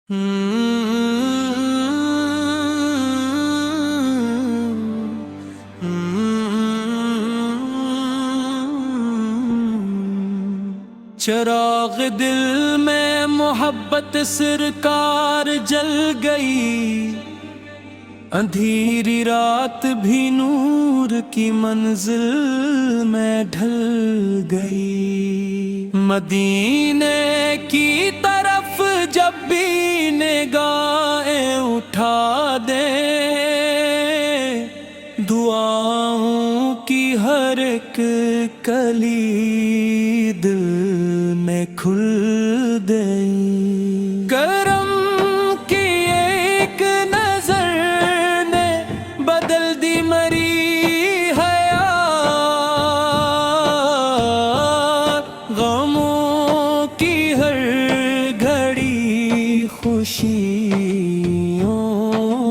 چراغ دل میں محبت سرکار جل گئی، اندھیری رات بھی نور کی منزل میں ڈھل گئی۔ مدینے کی طرف جب بھی نگاہیں اٹھا دیں، دعاؤں کی ہر ایک کلی دل میں کھل گئی۔ کرم کی ایک نظر نے بدل دی مری حیات، غموں کی ہر گھڑی خوشیوں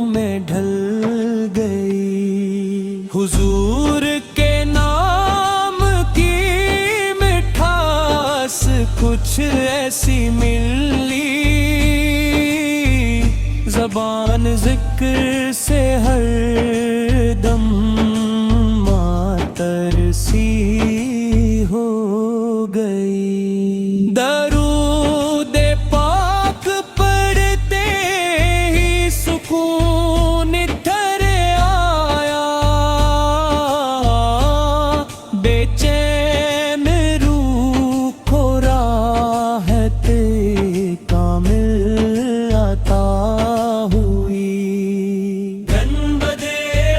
میں ڈھل گئی۔ حضور کے نام کی مٹھاس کچھ ایسی ملی، زبان ذکر سے ہر دم معطر سی ہو گئی۔ درود پاک پڑھتے ہی سکون اتر آیا، بے چین روح کو راحت کامل عطا ہوئی۔ گنبد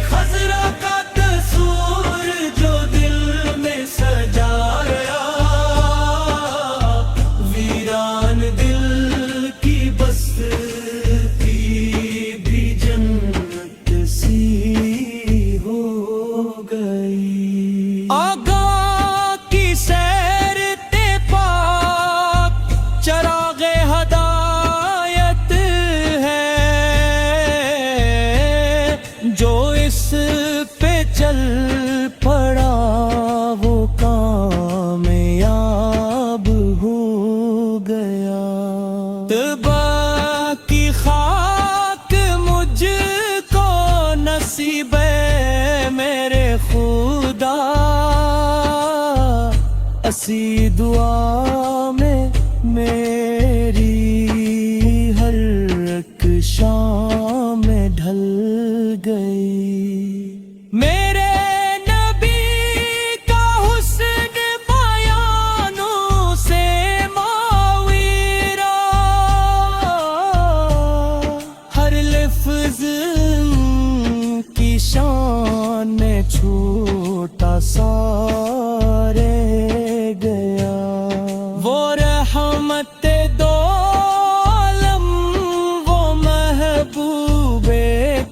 خضرا کا تصور جو دل میں سجایا، ویران دل کی بستی بھی جنت سی ہو گئی۔ آگاہ کی سیر تے پاک چراغ ہدایت ہے، جو اس پہ چل پڑا وہ کامیاب ہو گیا۔ تباہ کی خاک مجھ کو نصیب ہے میرے خدا، اسی دعا میں میری ہر ایک شام میں ڈھل گئی۔ میرے نبی کا حسن بیانوں سے ماویرا، ہر لفظ کی شان میں چھوٹا سا رہ گیا۔ وہ رحمت دو عالم، وہ محبوب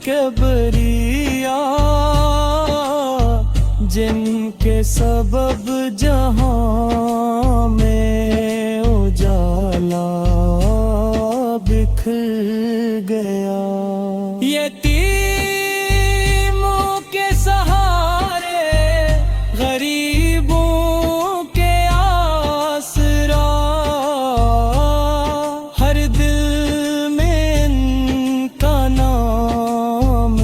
کبریا، جن کے سبب جہاں میں اجالا بکھر گیا۔ یتیموں کے سہارے، غریبوں کے آسرا، ہر دل میں ان کا نام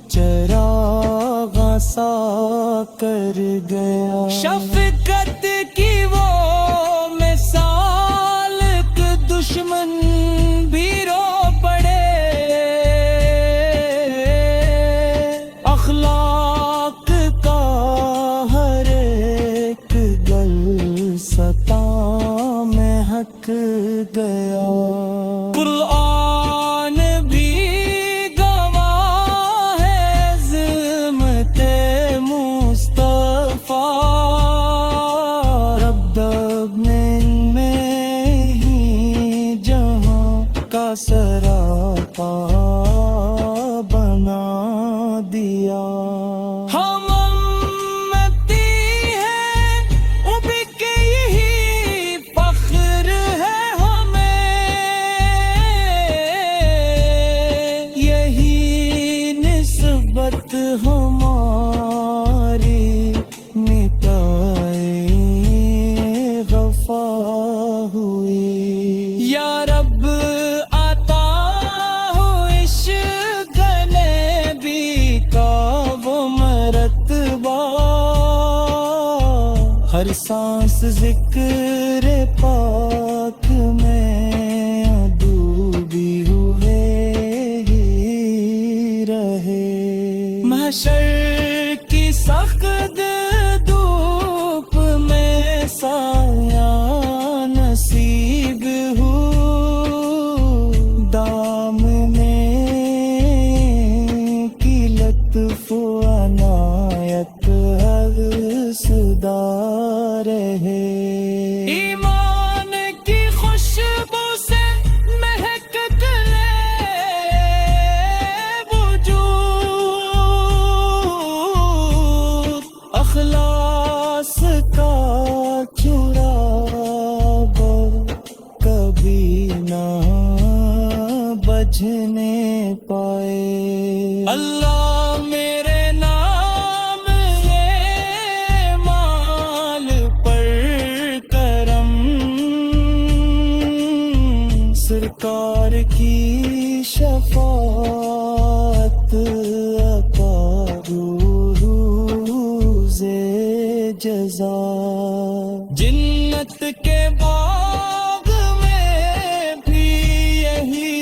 چراغ سا کر گیا۔ شفقت کی وہ مثال کہ دشمن بھی رو پڑے، اخلاق کا ہر ایک گل ستا میں حق گیا۔ قرآن بھی گواہ ہے عظمت مصطفیٰ، رب نے ان میں ہی جہاں کا سراپا بنا دیا۔ ہم امتی ہیں اب کے یہی فخر ہے ہمیں، یہی نسبت ہماری مٹائے غفا ہوئی۔ یا رب ہر سانس ذکر پاک میں ڈوبی ہوئے ہی رہے، محشر کی سخت دھوپ میں سایہ نصیب ہو، دامنے کی لطف و عنایت ہر صدا رہے، ایمان کی خوشبو سے مہک لے وجود، اخلاص کا چراغ کبھی نہ بجھنے پائے، اللہ میرے نام یہ مال پر کرم، سرکار کی شفاعت عطا روز جزا، جنت کے باغ میں بھی یہی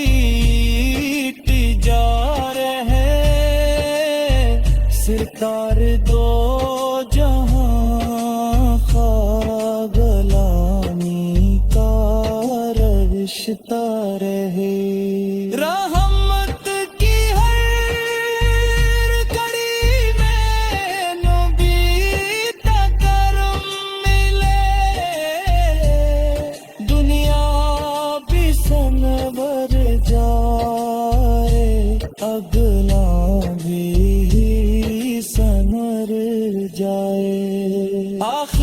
تجار ہے، سرکار دو جہاں خواہ غلامی کا رشتہ رہے، رحمت کی ہر کڑی میں نبی تکرم ملے، دنیا بھی سنور جائے اگلا بھی سنور جائے، آخر